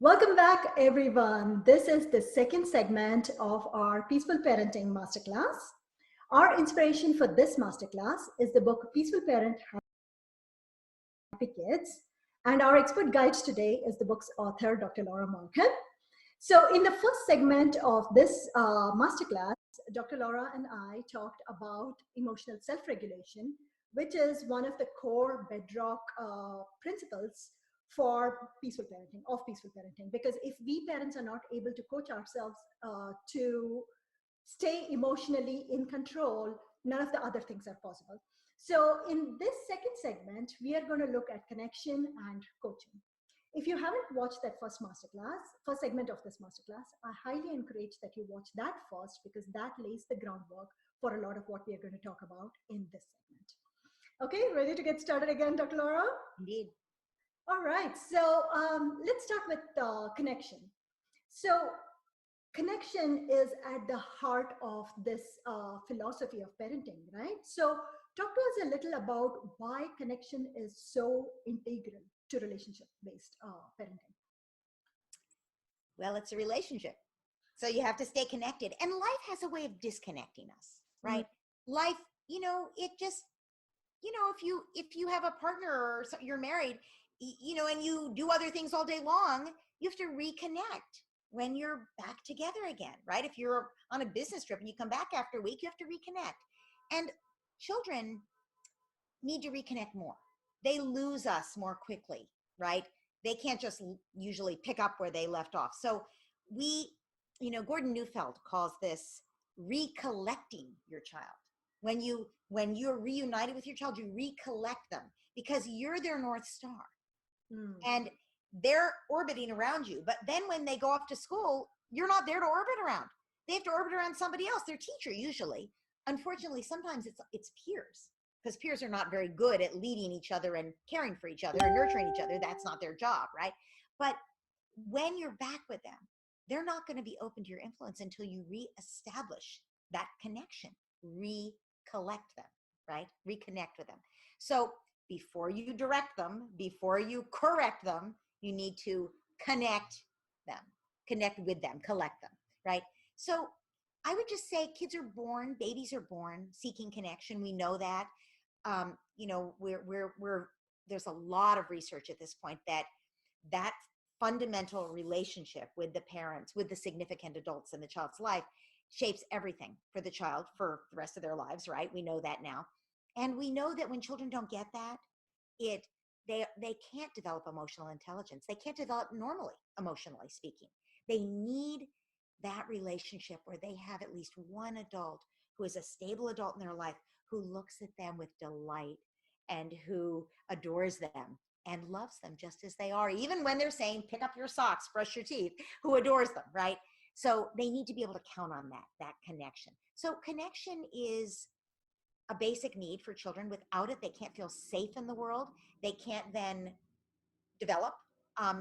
Welcome back, everyone. This is the second segment of our Peaceful Parenting Masterclass. Our inspiration for this masterclass is the book Peaceful Parent Happy Kids, and our expert guide today is the book's author, Dr. Laura Markham. So, in the first segment of this masterclass, Dr. Laura and I talked about emotional self regulation, which is one of the core bedrock principles for peaceful parenting, of peaceful parenting. Because if we parents are not able to coach ourselves to stay emotionally in control, none of the other things are possible. So, in this second segment, we are going to look at connection and coaching. If you haven't watched that first segment of this masterclass, I highly encourage that you watch that first because that lays the groundwork for a lot of what we are going to talk about in this segment. Okay, ready to get started again, Dr. Laura? Indeed. All right, so let's start with connection. So, connection is at the heart of this philosophy of parenting, right? So, talk to us a little about why connection is so integral to relationship based parenting. Well, it's a relationship. So you have to stay connected. And life has a way of disconnecting us, right? Life, it just, if you have a partner or you're married, and you do other things all day long, you have to reconnect when you're back together again, right? If you're on a business trip and you come back after a week, you have to reconnect. And children need to reconnect more. They lose us more quickly, right? They can't just usually pick up where they left off. So Gordon Neufeld calls this recollecting your child. When you're reunited with your child, you recollect them because you're their North Star. And they're orbiting around you. But then when they go off to school, you're not there to orbit around. They have to orbit around somebody else, their teacher usually. Unfortunately, sometimes it's peers, because peers are not very good at leading each other and caring for each other and nurturing each other. That's not their job, right? But when you're back with them, they're not going to be open to your influence until you reestablish that connection, recollect them, right? Reconnect with them. So before you direct them, before you correct them, you need to connect with them, collect them, right? So I would just say babies are born seeking connection. We know that. There's a lot of research at this point that fundamental relationship with the parents, with the significant adults in the child's life, shapes everything for the child for the rest of their lives, right? We know that now. And we know that when children don't get that, they can't develop emotional intelligence. They can't develop normally, emotionally speaking. They need that relationship where they have at least one adult who is a stable adult in their life, who looks at them with delight and who adores them and loves them just as they are, even when they're saying, pick up your socks, brush your teeth, who adores them, right? So they need to be able to count on that connection. So connection is a basic need for children. Without it, they can't feel safe in the world. They can't then develop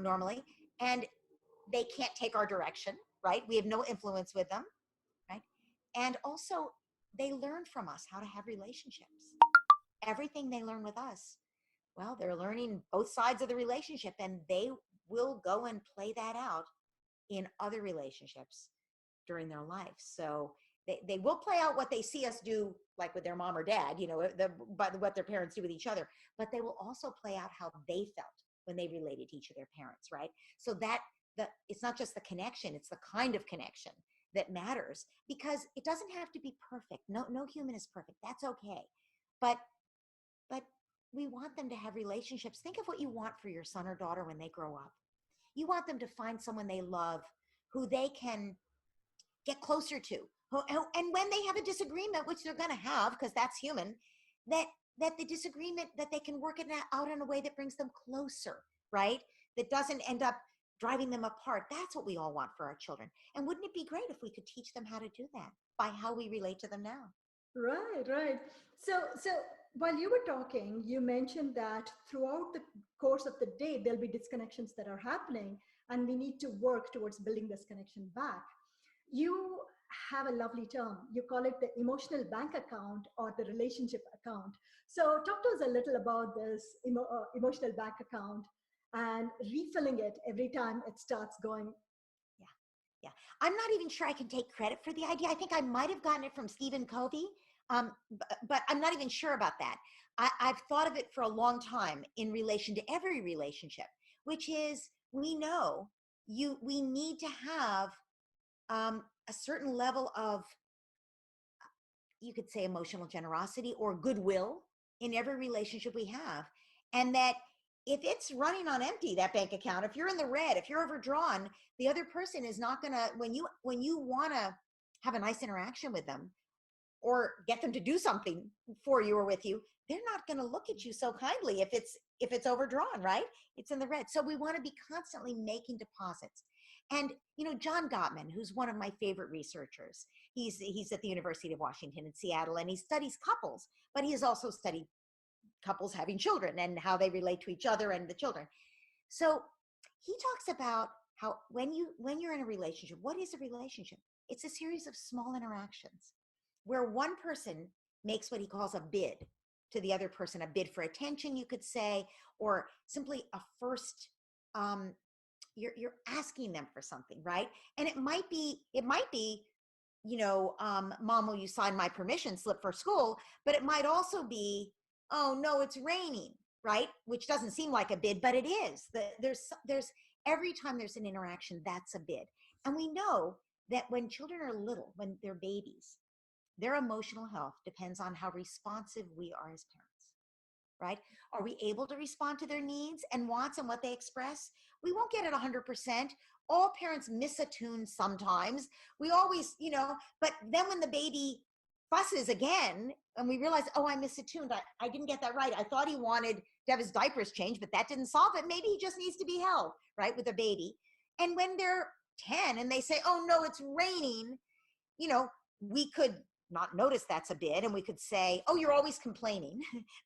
normally, and they can't take our direction, right? We have no influence with them, right? And also, they learn from us how to have relationships. Everything they learn with us, well, they're learning both sides of the relationship, and they will go and play that out in other relationships during their life. So they will play out what they see us do, like with their mom or dad, by what their parents do with each other, but they will also play out how they felt when they related to each of their parents, right? So it's not just the connection, it's the kind of connection that matters, because it doesn't have to be perfect. No human is perfect. That's okay. But we want them to have relationships. Think of what you want for your son or daughter when they grow up. You want them to find someone they love, who they can get closer to. And when they have a disagreement, which they're going to have, because that's human, that the disagreement, that they can work it out in a way that brings them closer, right? That doesn't end up driving them apart. That's what we all want for our children. And wouldn't it be great if we could teach them how to do that by how we relate to them now? Right. So while you were talking, you mentioned that throughout the course of the day, there'll be disconnections that are happening, and we need to work towards building this connection back. You have a lovely term. You call it the emotional bank account or the relationship account. So talk to us a little about this emotional bank account and refilling it every time it starts going. Yeah. Yeah. I'm not even sure I can take credit for the idea. I think I might have gotten it from Stephen Covey, but I'm not even sure about that. I've thought of it for a long time in relation to every relationship, which is we know we need to have a certain level of, you could say, emotional generosity or goodwill in every relationship we have. And that if it's running on empty, that bank account, if you're in the red, if you're overdrawn, the other person is not going to, when you want to have a nice interaction with them or get them to do something for you or with you, they're not going to look at you so kindly if it's overdrawn, right? It's in the red. So we want to be constantly making deposits. And John Gottman, who's one of my favorite researchers, he's at the University of Washington in Seattle, and he studies couples, but he has also studied couples having children and how they relate to each other and the children. So he talks about how when you're in a relationship, what is a relationship? It's a series of small interactions where one person makes what he calls a bid to the other person, a bid for attention, you could say, or simply a first, you're asking them for something, right? And it might be, Mom, will you sign my permission slip for school? But it might also be, oh no, it's raining, right? Which doesn't seem like a bid, but it is. There's every time there's an interaction, that's a bid. And we know that when children are little, when they're babies, their emotional health depends on how responsive we are as parents, right? Are we able to respond to their needs and wants and what they express? We won't get it 100%. All parents miss a tune sometimes. We always, but then when the baby fusses again and we realize, oh, I missed a tune. I didn't get that right. I thought he wanted to have his diapers changed, but that didn't solve it. Maybe he just needs to be held, right, with a baby. And when they're 10 and they say, oh, no, it's raining, we could not notice that's a bid, and we could say, oh, you're always complaining.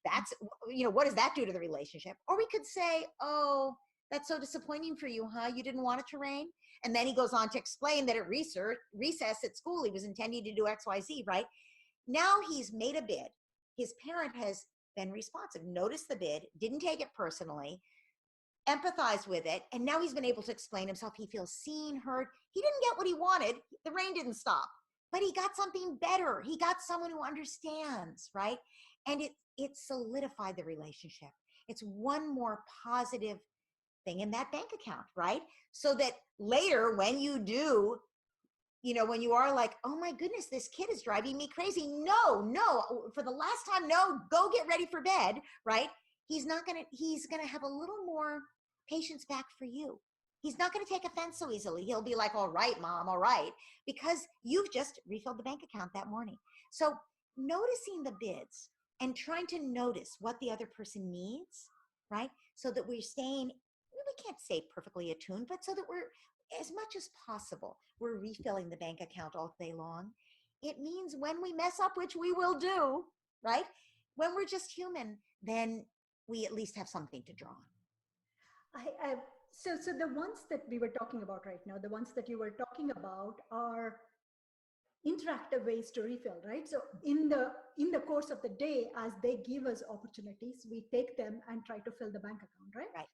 That's, what does that do to the relationship? Or we could say, oh, that's so disappointing for you, huh? You didn't want it to rain? And then he goes on to explain that at recess at school, he was intending to do X, Y, Z, right? Now he's made a bid. His parent has been responsive, noticed the bid, didn't take it personally, empathized with it, and now he's been able to explain himself. He feels seen, heard. He didn't get what he wanted. The rain didn't stop, but he got something better. He got someone who understands, right? And it solidified the relationship. It's one more positive thing in that bank account, right? So that later when you do, when you are like, oh my goodness, this kid is driving me crazy. No, for the last time, no, go get ready for bed, right? He's going to have a little more patience back for you. He's not going to take offense so easily. He'll be like, all right, Mom, all right, because you've just refilled the bank account that morning. So noticing the bids and trying to notice what the other person needs, right? So that we're staying, we can't stay perfectly attuned, but so that we're, as much as possible, we're refilling the bank account all day long. It means when we mess up, which we will do, right? When we're just human, then we at least have something to draw on. So the ones that we were talking about right now, the ones that you were talking about are interactive ways to refill, right? So in the course of the day, as they give us opportunities, we take them and try to fill the bank account, right? Right.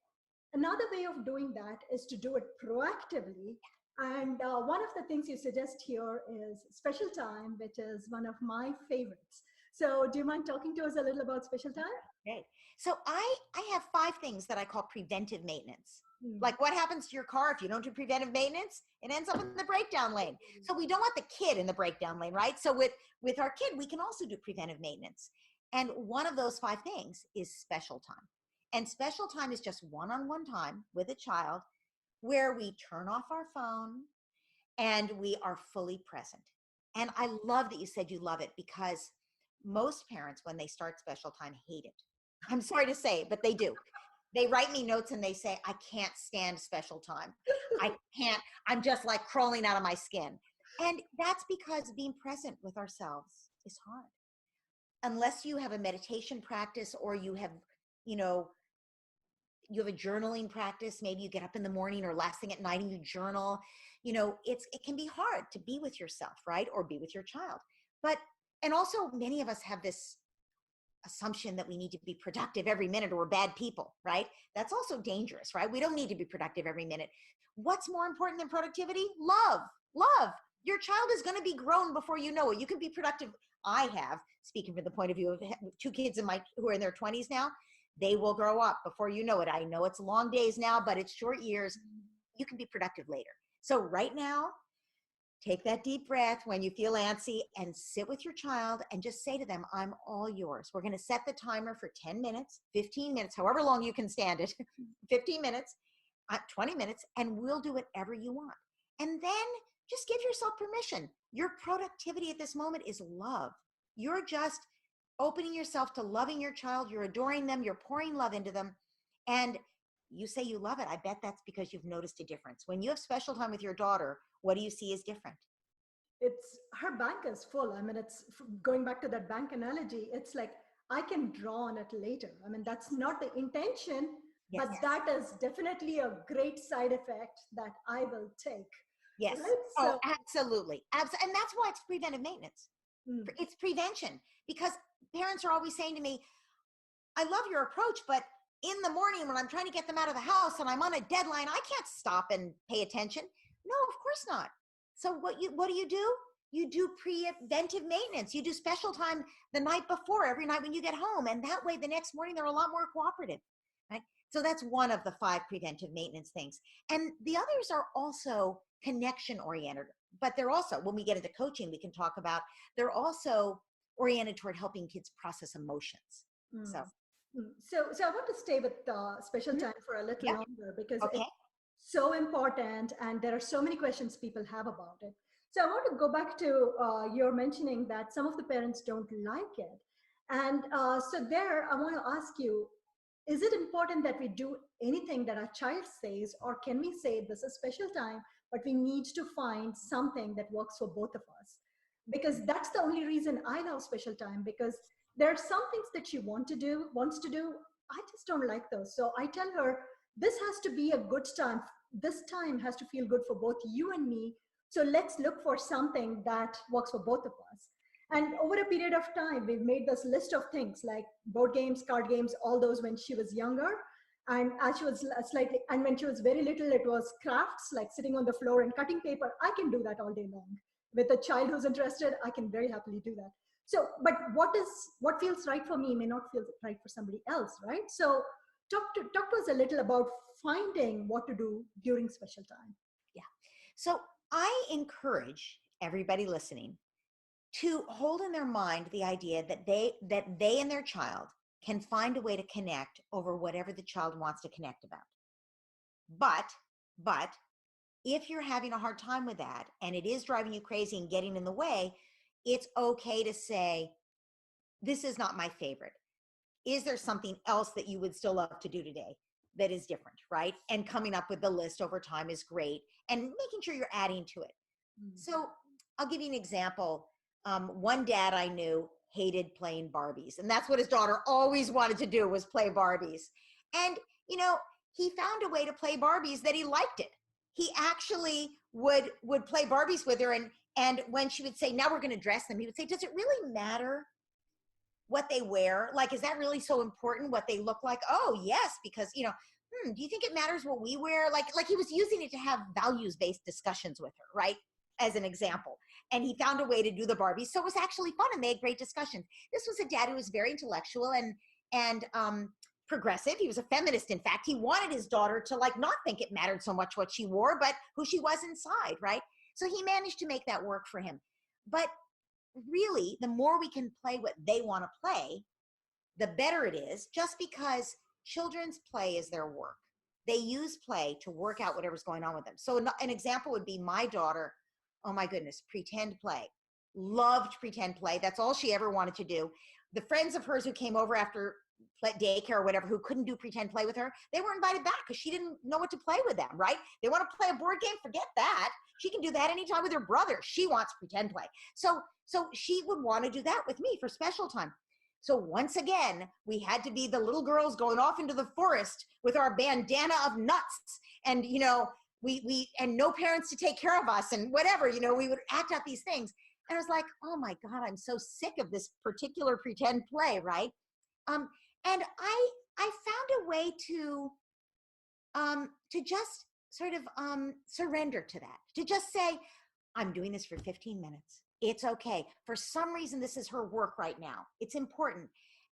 Another way of doing that is to do it proactively. And one of the things you suggest here is special time, which is one of my favorites. So do you mind talking to us a little about special time? Great. So I have 5 things that I call preventive maintenance. Like what happens to your car if you don't do preventive maintenance? It ends up in the breakdown lane. So we don't want the kid in the breakdown lane, right? So with our kid, we can also do preventive maintenance. And one of those 5 things is special time. And special time is just one-on-one time with a child where we turn off our phone and we are fully present. And I love that you said you love it, because most parents, when they start special time, hate it. I'm sorry to say, but they do. They write me notes and they say, I can't stand special time. I can't, I'm just like crawling out of my skin. And that's because being present with ourselves is hard. Unless you have a meditation practice or you have a journaling practice, maybe you get up in the morning or last thing at night and you journal, it can be hard to be with yourself, right? Or be with your child. And also many of us have this assumption that we need to be productive every minute or we're bad people, right? That's also dangerous, right? We don't need to be productive every minute. What's more important than productivity? Love. Love. Your child is going to be grown before you know it. You can be productive. I have, speaking from the point of view of two kids who are in their 20s now, they will grow up before you know it. I know it's long days now, but it's short years. You can be productive later. So right now, take that deep breath when you feel antsy and sit with your child and just say to them, I'm all yours. We're going to set the timer for 10 minutes, 15 minutes, however long you can stand it, 15 minutes, 20 minutes, and we'll do whatever you want. And then just give yourself permission. Your productivity at this moment is love. You're just opening yourself to loving your child. You're adoring them. You're pouring love into them. And you say you love it. I bet that's because you've noticed a difference. When you have special time with your daughter, what do you see is different? It's her bank is full. I mean, it's going back to that bank analogy. It's like I can draw on it later. I mean, that's not the intention, Yes. but that is definitely a great side effect that I will take. Yes. Right? Oh, absolutely. And that's why it's preventive maintenance. It's prevention, because parents are always saying to me, I love your approach, but in the morning when I'm trying to get them out of the house and I'm on a deadline, I can't stop and pay attention. No, of course not. So what do? You do preventive maintenance. You do special time the night before, every night when you get home. And that way the next morning they're a lot more cooperative, right? So that's one of the 5 preventive maintenance things. And the others are also connection oriented, but they're also, when we get into coaching, we can talk about, they're also oriented toward helping kids process emotions. So I want to stay with special time for a little longer because it's so important and there are so many questions people have about it. So I want to go back to your mentioning that some of the parents don't like it. And so there, I want to ask you, is it important that we do anything that our child says, or can we say this is special time, but we need to find something that works for both of us? Because that's the only reason I love special time, because there are some things that she wants to do. I just don't like those. So I tell her, this has to be a good time. This time has to feel good for both you and me. So let's look for something that works for both of us. And over a period of time, we've made this list of things like board games, card games, all those when she was younger. And as she was and when she was very little, it was crafts, like sitting on the floor and cutting paper. I can do that all day long. With a child who's interested, I can very happily do that. So, but what feels right for me may not feel right for somebody else, right? So talk to us a little about finding what to do during special time. Yeah. So I encourage everybody listening to hold in their mind the idea that they and their child can find a way to connect over whatever the child wants to connect about. But if you're having a hard time with that and it is driving you crazy and getting in the way, it's okay to say, this is not my favorite. Is there something else that you would still love to do today that is different, right? And coming up with the list over time is great, and making sure you're adding to it. So I'll give you an example. One dad I knew hated playing Barbies, and that's what his daughter always wanted to do, was play Barbies. And, he found a way to play Barbies that he liked it. He actually would play Barbies with her, and when she would say, now we're going to dress them, he would say, does it really matter what they wear? Like, is that really so important, what they look like? Oh, yes, because, do you think it matters what we wear? Like he was using it to have values-based discussions with her, right? As an example. And he found a way to do the Barbies. So it was actually fun, and they had great discussions. This was a dad who was very intellectual and progressive. He was a feminist. In fact, he wanted his daughter to not think it mattered so much what she wore, but who she was inside, right? So he managed to make that work for him. But really, the more we can play what they want to play, the better it is, just because children's play is their work. They use play to work out whatever's going on with them. So an example would be my daughter. Oh my goodness, pretend play. Loved pretend play. That's all she ever wanted to do. The friends of hers who came over after daycare or whatever, who couldn't do pretend play with her, they were invited back because she didn't know what to play with them, right? They want to play a board game, forget that. She can do that anytime with her brother. She wants pretend play. So she would want to do that with me for special time. So once again, we had to be the little girls going off into the forest with our bandana of nuts, and we and no parents to take care of us, and whatever, we would act out these things. And I was like, oh my God, I'm so sick of this particular pretend play, right? And I found a way to just sort of surrender to that, to just say, I'm doing this for 15 minutes. It's okay. For some reason, this is her work right now. It's important.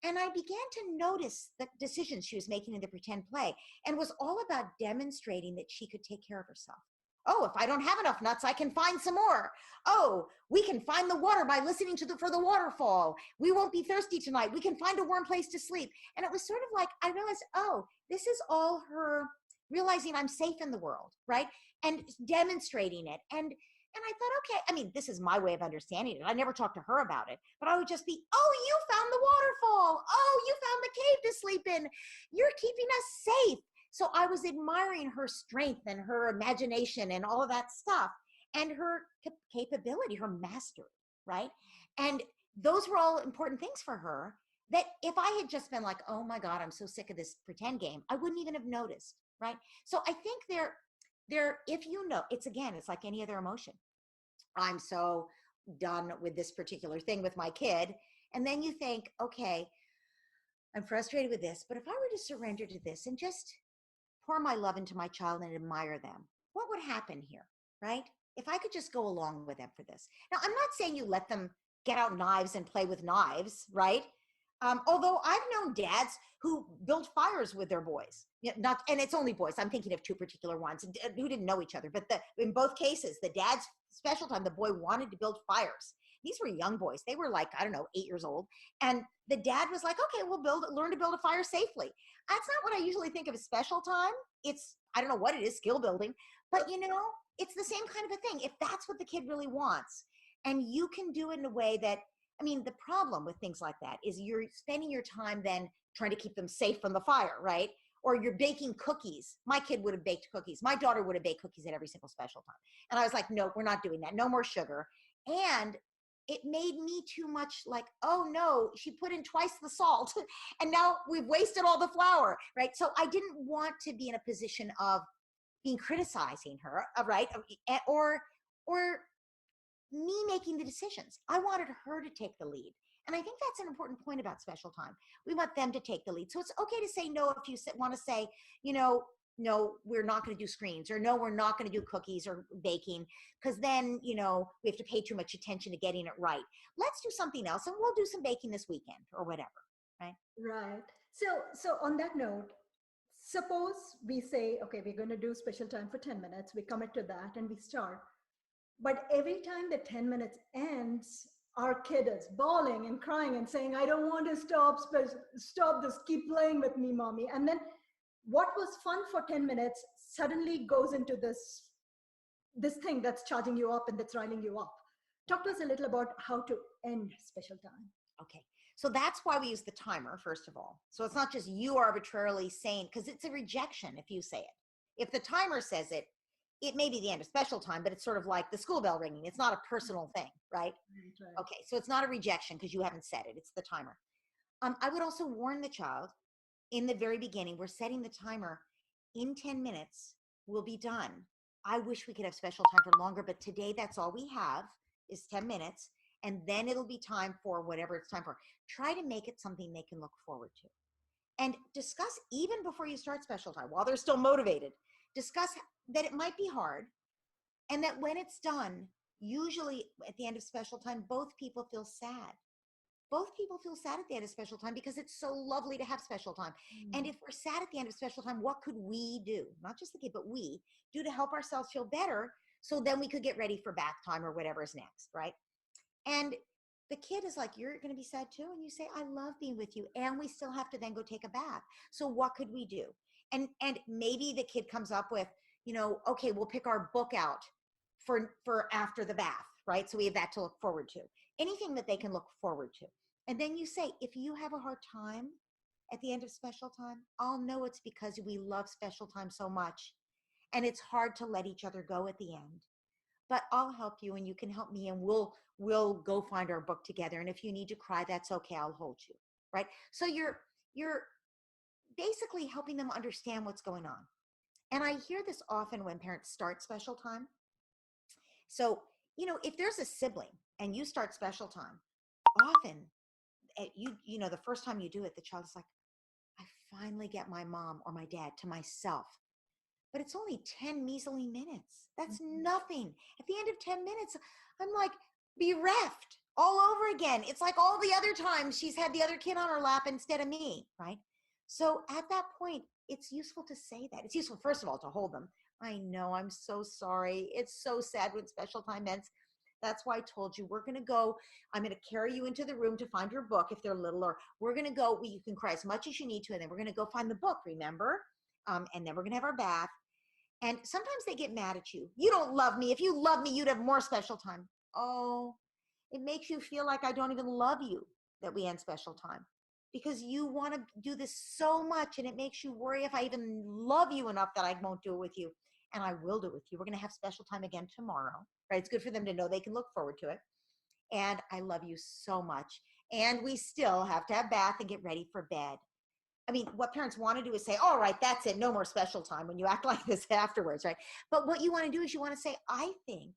And I began to notice the decisions she was making in the pretend play, and was all about demonstrating that she could take care of herself. Oh, if I don't have enough nuts, I can find some more. Oh, we can find the water by listening for the waterfall. We won't be thirsty tonight. We can find a warm place to sleep. And it was sort of like, I realized, oh, this is all her realizing I'm safe in the world, right? And demonstrating it. And I thought, okay, I mean, this is my way of understanding it. I never talked to her about it, but I would just be, oh, you found the waterfall. Oh, you found the cave to sleep in. You're keeping us safe. So I was admiring her strength and her imagination and all of that stuff, and her capability, her mastery, right? And those were all important things for her, that if I had just been like, oh my God, I'm so sick of this pretend game, I wouldn't even have noticed, right? So I think if you know, it's like any other emotion. I'm so done with this particular thing with my kid. And then you think, okay, I'm frustrated with this, but if I were to surrender to this and just pour my love into my child and admire them, what would happen here, right? If I could just go along with them for this. Now, I'm not saying you let them get out knives and play with knives, right? Although I've known dads who built fires with their boys, and it's only boys. I'm thinking of two particular ones who didn't know each other, but in both cases, the dad's special time, the boy wanted to build fires. These were young boys. They were like, I don't know, 8 years old. And the dad was like, okay, we'll learn to build a fire safely. That's not what I usually think of as special time. It's, I don't know what it is, skill building, but it's the same kind of a thing. If that's what the kid really wants, and you can do it in a way that, I mean, the problem with things like that is you're spending your time then trying to keep them safe from the fire, right? Or you're baking cookies. My kid would have baked cookies. My daughter would have baked cookies at every single special time. And I was like, no, we're not doing that. No more sugar. And it made me too much like, oh no, she put in twice the salt and now we've wasted all the flour, right? So I didn't want to be in a position of being criticizing her, right? Or me making the decisions. I wanted her to take the lead. And I think that's an important point about special time. We want them to take the lead. So it's okay to say no if you want to say, no, we're not going to do screens, or no, we're not going to do cookies or baking, because then, we have to pay too much attention to getting it right. Let's do something else, and we'll do some baking this weekend or whatever, right? Right. So on that note, suppose we say, okay, we're going to do special time for 10 minutes. We commit to that and we start. But every time the 10 minutes ends, our kid is bawling and crying and saying, I don't want to stop this, keep playing with me, mommy. And then what was fun for 10 minutes suddenly goes into this thing that's charging you up and that's riling you up. Talk to us a little about how to end special time. Okay. So that's why we use the timer, first of all. So it's not just you arbitrarily saying, because it's a rejection if you say it. If the timer says it, it may be the end of special time, but it's sort of like the school bell ringing. It's not a personal thing, right? Right. Okay, so it's not a rejection because you haven't said it. It's the timer. I would also warn the child in the very beginning, we're setting the timer. In 10 minutes, we'll be done. I wish we could have special time for longer, but today that's all we have is 10 minutes. And then it'll be time for whatever it's time for. Try to make it something they can look forward to. And discuss, even before you start special time, while they're still motivated, discuss that it might be hard, and that when it's done, usually at the end of special time, both people feel sad. Both people feel sad at the end of special time because it's so lovely to have special time. And if we're sad at the end of special time, what could we do? Not just the kid, but we do to help ourselves feel better, so then we could get ready for bath time or whatever is next, right? And the kid is like, you're going to be sad too? And you say, I love being with you. And we still have to then go take a bath. So what could we do? And maybe the kid comes up with, okay, we'll pick our book out for after the bath, right? So we have that to look forward to. Anything that they can look forward to. And then you say, if you have a hard time at the end of special time, I'll know it's because we love special time so much. And it's hard to let each other go at the end. But I'll help you and you can help me, and we'll go find our book together. And if you need to cry, that's okay. I'll hold you, right? So you're basically helping them understand what's going on. And I hear this often when parents start special time. So, if there's a sibling and you start special time, often you know, the first time you do it, the child is like, I finally get my mom or my dad to myself. But it's only 10 measly minutes. That's nothing. At the end of 10 minutes, I'm like bereft all over again. It's like all the other times she's had the other kid on her lap instead of me, right? So at that point, it's useful to say that. It's useful, first of all, to hold them. I know, I'm so sorry. It's so sad when special time ends. That's why I told you we're going to go. I'm going to carry you into the room to find your book if they're little, or we're going to go. You can cry as much as you need to, and then we're going to go find the book, remember? And then we're going to have our bath. And sometimes they get mad at you. You don't love me. If you love me, you'd have more special time. Oh, it makes you feel like I don't even love you that we end special time, because you want to do this so much, and it makes you worry if I even love you enough that I won't do it with you. And I will do it with you. We're going to have special time again tomorrow, right? It's good for them to know they can look forward to it. And I love you so much. And we still have to have bath and get ready for bed. I mean, what parents want to do is say, all right, that's it. No more special time, when you act like this afterwards, right? But what you want to do is you want to say, I think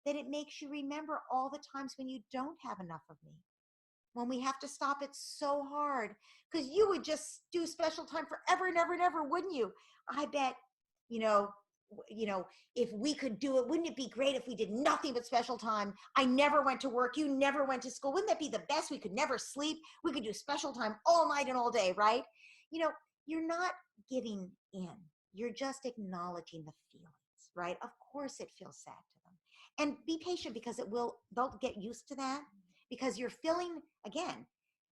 that it makes you remember all the times when you don't have enough of me, when we have to stop it so hard, because you would just do special time forever and ever and ever, wouldn't you? I bet, you know, if we could do it, wouldn't it be great if we did nothing but special time? I never went to work. You never went to school. Wouldn't that be the best? We could never sleep. We could do special time all night and all day, right? You know, you're not giving in. You're just acknowledging the feelings, right? Of course it feels sad to them. And be patient, because they'll get used to that, because you're feeling, again,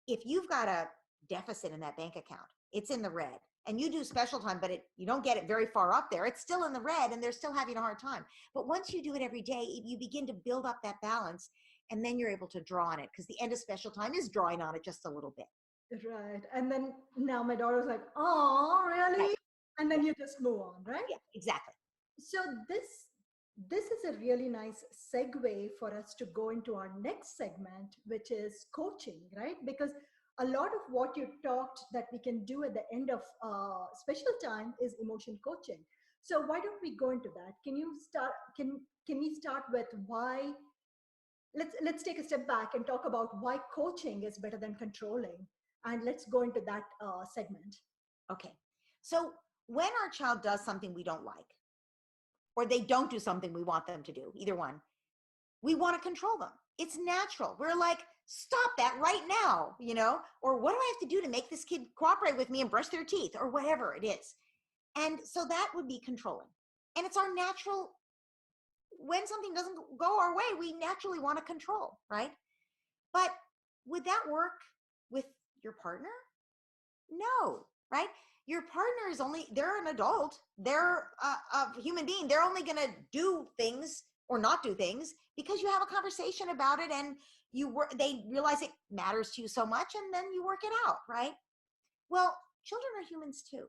if you've got a deficit in that bank account, it's in the red, and you do special time, but you don't get it very far up there. It's still in the red, and they're still having a hard time. But once you do it every day, you begin to build up that balance, and then you're able to draw on it, because the end of special time is drawing on it just a little bit. Right. And then now my daughter's like, oh, really? Right. And then you just move on, right? Yeah, exactly. So this is a really nice segue for us to go into our next segment, which is coaching, right? Because a lot of what you talked that we can do at the end of special time is emotion coaching. So why don't we go into that? Can you start? Can we start with why? Let's take a step back and talk about why coaching is better than controlling, and let's go into that segment. Okay. So when our child does something we don't like, or they don't do something we want them to do, either one, we want to control them. It's natural. We're like, stop that right now, or what do I have to do to make this kid cooperate with me and brush their teeth, or whatever it is. And so that would be controlling. And it's our natural, when something doesn't go our way, we naturally want to control, right? But would that work with your partner? No, right? Your partner is they're an adult. They're a human being. They're only going to do things or not do things because you have a conversation about it, and they realize it matters to you so much, and then you work it out, right? Well, children are humans too.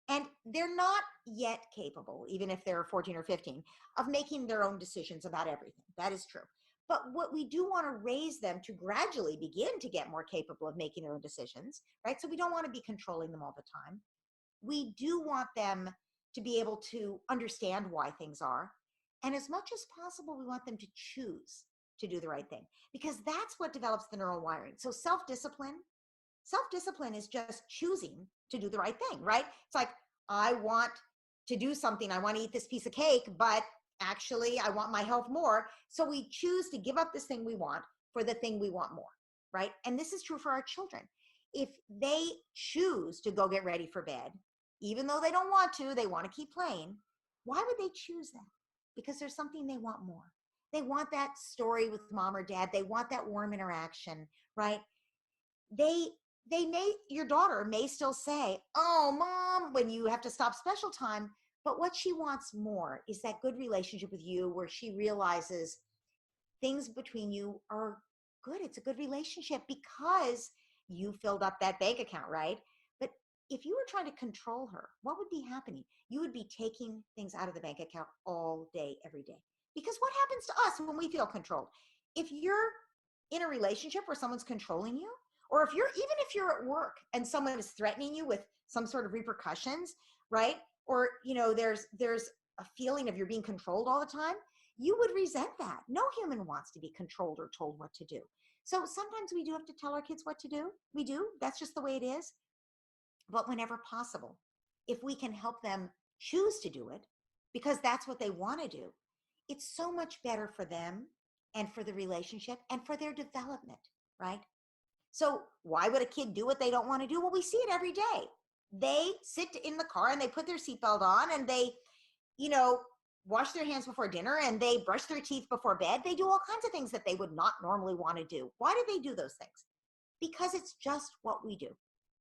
And they're not yet capable, even if they're 14 or 15, of making their own decisions about everything. That is true. But what we do want to raise them to gradually begin to get more capable of making their own decisions, right? So we don't want to be controlling them all the time. We do want them to be able to understand why things are. And as much as possible, we want them to choose to do the right thing, because that's what develops the neural wiring. So self-discipline is just choosing to do the right thing, right? It's like, I want to do something. I want to eat this piece of cake, but actually I want my health more. So we choose to give up this thing we want for the thing we want more, right? And this is true for our children. If they choose to go get ready for bed, even though they don't want to, they want to keep playing, why would they choose that? Because there's something they want more. They want that story with mom or dad. They want that warm interaction, right? Your daughter may still say, oh, mom, when you have to stop special time, but what she wants more is that good relationship with you where she realizes things between you are good. It's a good relationship because you filled up that bank account, right? But if you were trying to control her, what would be happening? You would be taking things out of the bank account all day, every day. Because what happens to us when we feel controlled? If you're in a relationship where someone's controlling you, or even if you're at work and someone is threatening you with some sort of repercussions, right? Or, there's a feeling of you're being controlled all the time, you would resent that. No human wants to be controlled or told what to do. So sometimes we do have to tell our kids what to do. We do. That's just the way it is. But whenever possible, if we can help them choose to do it because that's what they want to do, it's so much better for them and for the relationship and for their development, right? So why would a kid do what they don't want to do? Well, we see it every day. They sit in the car and they put their seatbelt on and they, you know, wash their hands before dinner and they brush their teeth before bed. They do all kinds of things that they would not normally want to do. Why do they do those things? Because it's just what we do.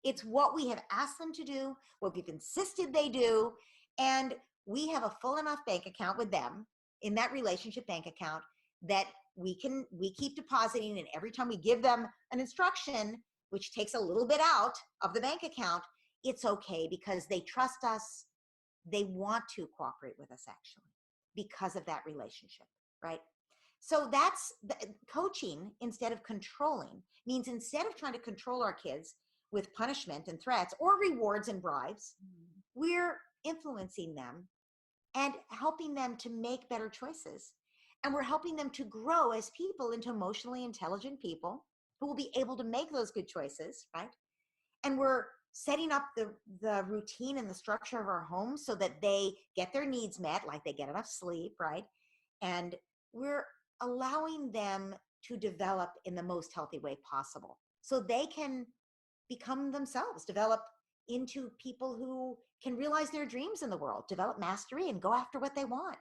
It's what we have asked them to do, what we've insisted they do. And we have a full enough bank account with them in that relationship bank account that we keep depositing. And every time we give them an instruction, which takes a little bit out of the bank account, it's okay because they trust us. They want to cooperate with us actually because of that relationship, right? So that's coaching instead of controlling means instead of trying to control our kids with punishment and threats or rewards and bribes, we're influencing them and helping them to make better choices. And we're helping them to grow as people into emotionally intelligent people who will be able to make those good choices, right? And we're setting up the routine and the structure of our home so that they get their needs met, like they get enough sleep, right? And we're allowing them to develop in the most healthy way possible so they can become themselves, develop into people who can realize their dreams in the world, develop mastery and go after what they want.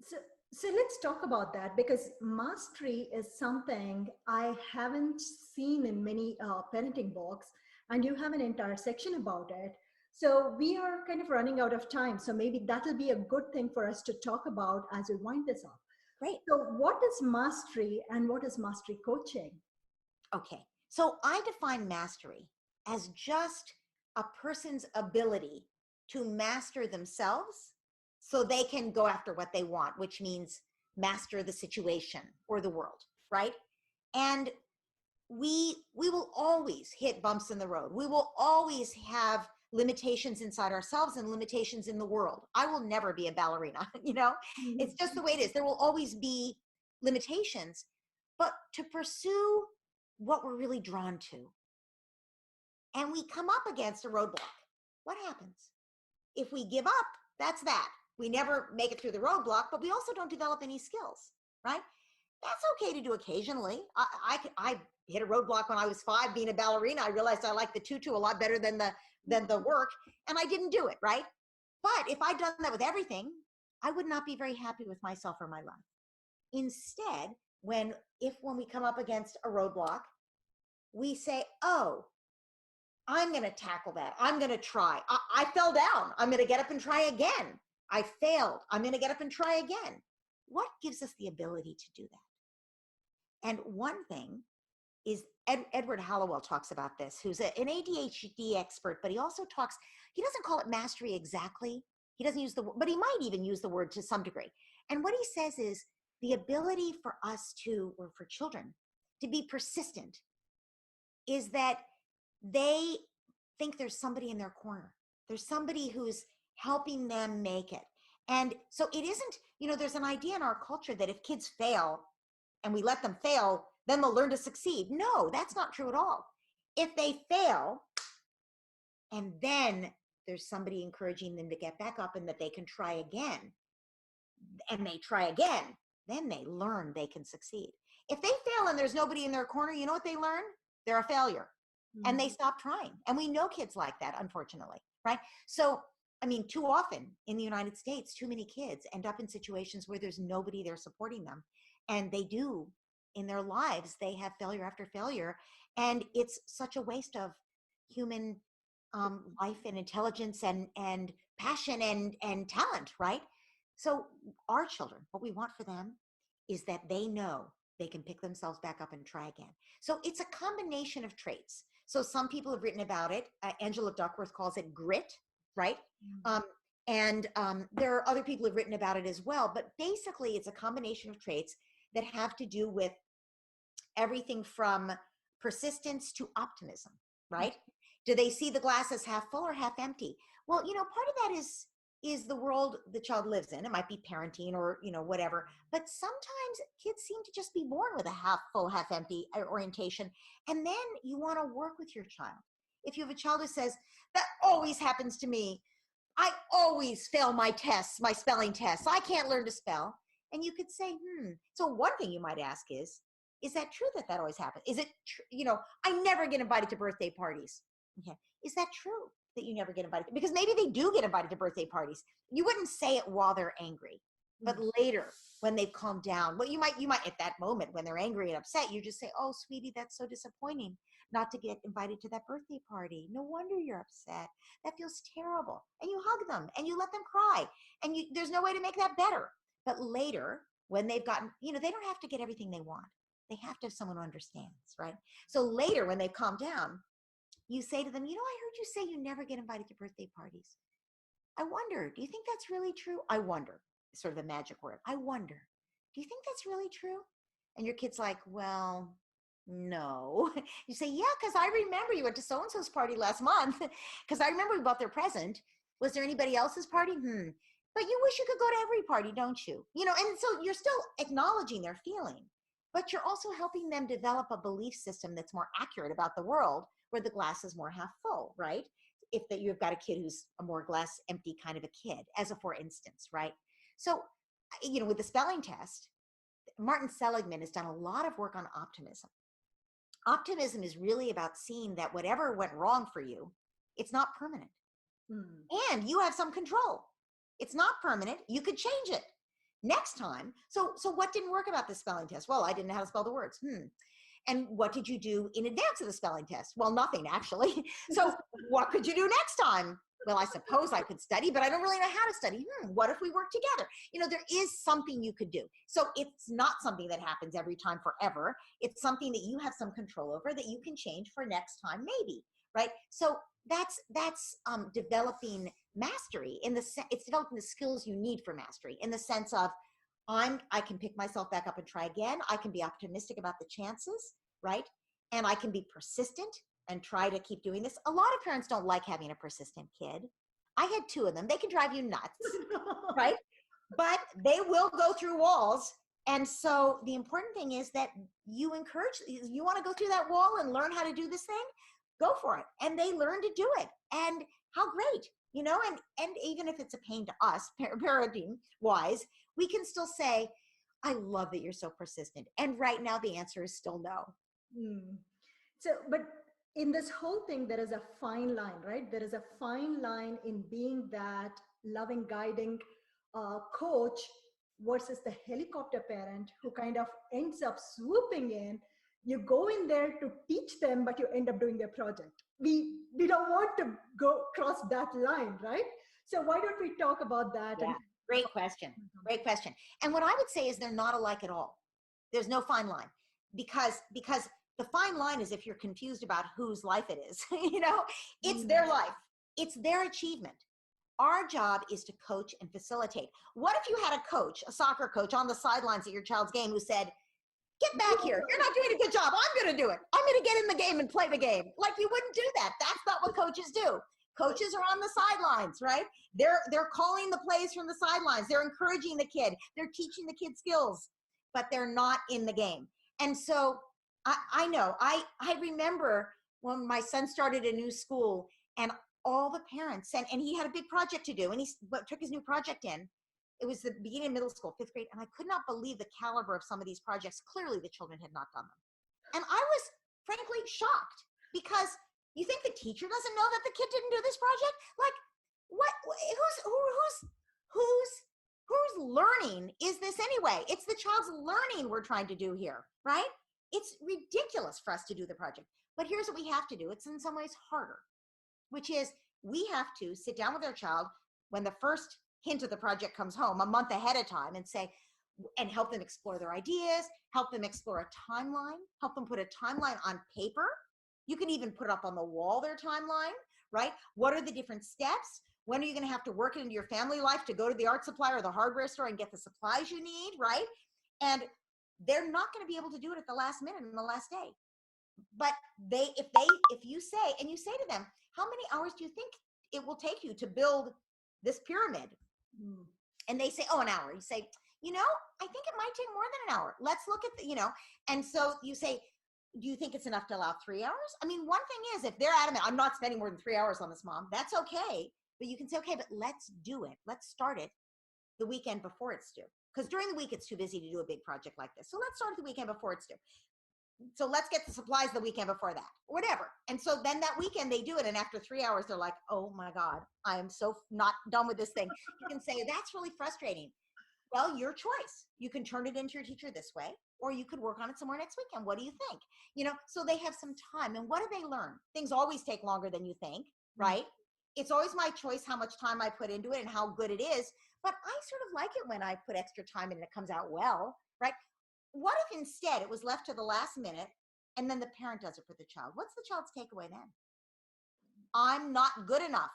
So, so let's talk about that because mastery is something I haven't seen in many parenting books, and you have an entire section about it. So we are kind of running out of time. So maybe that'll be a good thing for us to talk about as we wind this up. Great. So what is mastery and what is mastery coaching? Okay. So I define mastery as just a person's ability to master themselves so they can go after what they want, which means master the situation or the world, right? And we will always hit bumps in the road. We will always have limitations inside ourselves and limitations in the world. I will never be a ballerina, you know? It's just the way it is. There will always be limitations, but to pursue what we're really drawn to, and we come up against a roadblock, what happens? If we give up, that's that. We never make it through the roadblock, but we also don't develop any skills, right? That's okay to do occasionally. I hit a roadblock when I was 5 being a ballerina. I realized I liked the tutu a lot better than the work, and I didn't do it, right? But if I'd done that with everything, I would not be very happy with myself or my life. Instead, when we come up against a roadblock, we say, oh, I'm going to tackle that. I'm going to try. I fell down. I'm going to get up and try again. I failed. I'm going to get up and try again. What gives us the ability to do that? And one thing is Edward Hallowell talks about this, who's an ADHD expert, but he also talks, he doesn't call it mastery exactly. He doesn't use the word, but he might even use the word to some degree. And what he says is the ability for us to, or for children, to be persistent is that they think there's somebody in their corner. There's somebody who's helping them make it. And so it isn't, there's an idea in our culture that if kids fail and we let them fail, then they'll learn to succeed. No, that's not true at all. If they fail and then there's somebody encouraging them to get back up and that they can try again, and they try again, then they learn they can succeed. If they fail and there's nobody in their corner, you know what they learn? They're a failure. And they stop trying. And we know kids like that, unfortunately, right? So, too often in the United States, too many kids end up in situations where there's nobody there supporting them. And they do, in their lives, they have failure after failure. And it's such a waste of human life and intelligence and passion and talent, right? So our children, what we want for them is that they know they can pick themselves back up and try again. So it's a combination of traits. So some people have written about it. Angela Duckworth calls it grit, right? And there are other people who have written about it as well. But basically, it's a combination of traits that have to do with everything from persistence to optimism, right? Do they see the glass as half full or half empty? Well, part of that is is the world the child lives in. It might be parenting or, whatever. But sometimes kids seem to just be born with a half full, half empty orientation. And then you want to work with your child. If you have a child who says, that always happens to me, I always fail my tests, my spelling tests, I can't learn to spell. And you could say, So one thing you might ask is that true that always happens? Is it true? I never get invited to birthday parties. Okay. Is that true that you never get invited? Because maybe they do get invited to birthday parties. You wouldn't say it while they're angry, but later when they've calmed down, well, you might at that moment when they're angry and upset, you just say, oh, sweetie, that's so disappointing not to get invited to that birthday party. No wonder you're upset. That feels terrible. And you hug them and you let them cry. And there's no way to make that better. But later, when they've gotten, they don't have to get everything they want. They have to have someone who understands, right? So later, when they've calmed down, you say to them, I heard you say you never get invited to birthday parties. I wonder, do you think that's really true? I wonder, sort of a magic word. I wonder, do you think that's really true? And your kid's like, well, no. You say, yeah, because I remember you went to so-and-so's party last month because I remember we bought their present. Was there anybody else's party? But you wish you could go to every party, don't you? And so you're still acknowledging their feeling, but you're also helping them develop a belief system that's more accurate about the world where the glass is more half full, right? If that you've got a kid who's a more glass empty kind of a kid, as a for instance, right? So, with the spelling test, Martin Seligman has done a lot of work on optimism. Optimism is really about seeing that whatever went wrong for you, it's not permanent. And you have some control. It's not permanent. You could change it next time. So what didn't work about the spelling test? Well, I didn't know how to spell the words. And what did you do in advance of the spelling test? Well, nothing, actually. So what could you do next time? Well, I suppose I could study, but I don't really know how to study. What if we work together? There is something you could do. So it's not something that happens every time forever. It's something that you have some control over that you can change for next time, maybe, right? So that's developing mastery it's developing the skills you need for mastery in the sense of I can pick myself back up and try again. I can be optimistic about the chances, right? And I can be persistent and try to keep doing this. A lot of parents don't like having a persistent kid. I had 2 of them. They can drive you nuts, right? But they will go through walls. And so the important thing is that you want to go through that wall and learn how to do this thing, go for it. And they learn to do it. And how great, and even if it's a pain to us, parenting wise, we can still say, I love that you're so persistent. And right now the answer is still no. So, but in this whole thing, there is a fine line, right? There is a fine line in being that loving, guiding coach versus the helicopter parent who kind of ends up swooping in. You go in there to teach them, but you end up doing their project. We don't want to go cross that line, right? So why don't we talk about that? Yeah. Great question. Great question. And what I would say is they're not alike at all. There's no fine line because the fine line is if you're confused about whose life it is, it's their life. It's their achievement. Our job is to coach and facilitate. What if you had a coach, a soccer coach on the sidelines at your child's game who said, get back here. You're not doing a good job. I'm going to do it. I'm going to get in the game and play the game. Like you wouldn't do that. That's not what coaches do. Coaches are on the sidelines, right? They're calling the plays from the sidelines. They're encouraging the kid. They're teaching the kid skills, but they're not in the game. And so I know, I remember when my son started a new school and all the parents, and he had a big project to do, and he took his new project in. It was the beginning of middle school, 5th grade, and I could not believe the caliber of some of these projects. Clearly, the children had not done them. And I was, frankly, shocked because you think the teacher doesn't know that the kid didn't do this project? Like, what? Whose learning is this anyway? It's the child's learning we're trying to do here, right? It's ridiculous for us to do the project. But here's what we have to do. It's in some ways harder, which is we have to sit down with our child when the first hint of the project comes home a month ahead of time and help them explore their ideas, help them explore a timeline, help them put a timeline on paper. You can even put it up on the wall, their timeline, right? What are the different steps? When are you going to have to work it into your family life to go to the art supply or the hardware store and get the supplies you need, right? And they're not going to be able to do it at the last minute and the last day. But if you say to them, how many hours do you think it will take you to build this pyramid Mm. And they say, oh, an hour. You say, I think it might take more than an hour. Let's look at and so you say, do you think it's enough to allow 3 hours? I mean, one thing is, if they're adamant, I'm not spending more than 3 hours on this, mom, that's okay. But you can say, okay, but let's do it. Let's start it the weekend before it's due. Because during the week, it's too busy to do a big project like this. So let's start it the weekend before it's due. So let's get the supplies the weekend before that, whatever. And so then that weekend they do it. And after 3 hours, they're like, oh my God, I am so not done with this thing. You can say, that's really frustrating. Well, your choice. You can turn it into your teacher this way, or you could work on it somewhere next weekend. What do you think? So they have some time. And what do they learn? Things always take longer than you think, right? It's always my choice how much time I put into it and how good it is. But I sort of like it when I put extra time in and it comes out well, right? What if instead it was left to the last minute and then the parent does it for the child? What's the child's takeaway then? I'm not good enough.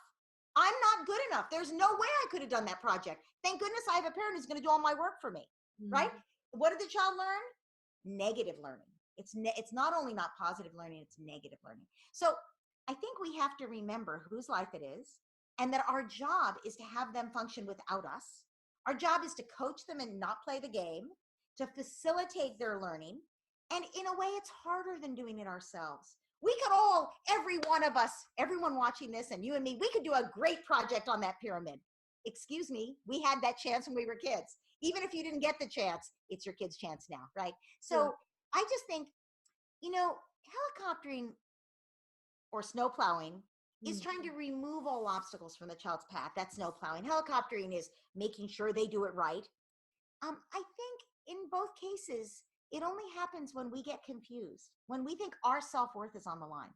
I'm not good enough. There's no way I could have done that project. Thank goodness I have a parent who's going to do all my work for me, right? What did the child learn? Negative learning. It's not only not positive learning, it's negative learning. So I think we have to remember whose life it is, and that our job is to have them function without us. Our job is to coach them and not play the game, to facilitate their learning. And in a way, it's harder than doing it ourselves. We could all, every one of us, everyone watching this, and you and me, we could do a great project on that pyramid. Excuse me, we had that chance when we were kids. Even if you didn't get the chance, it's your kid's chance now, right? So I just think, helicoptering or snow plowing is trying to remove all obstacles from the child's path. That's snow plowing. Helicoptering is making sure they do it right. I think in both cases, it only happens when we get confused, when we think our self-worth is on the line.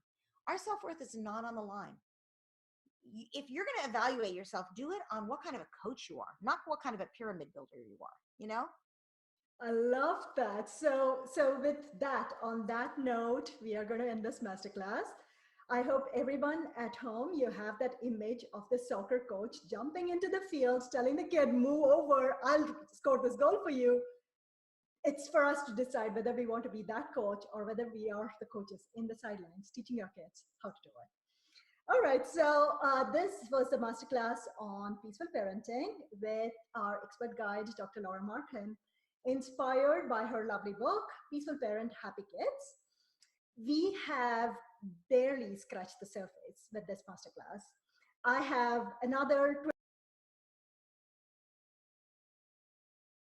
Our self-worth is not on the line. If you're going to evaluate yourself, do it on what kind of a coach you are, not what kind of a pyramid builder you are, I love that. So with that, on that note, we are going to end this masterclass. I hope everyone at home, you have that image of the soccer coach jumping into the fields, telling the kid, move over, I'll score this goal for you. It's for us to decide whether we want to be that coach or whether we are the coaches in the sidelines teaching your kids how to do it. All right, so this was the masterclass on peaceful parenting with our expert guide, Dr. Laura Markin, inspired by her lovely book, Peaceful Parent, Happy Kids. We have barely scratched the surface with this masterclass. I have another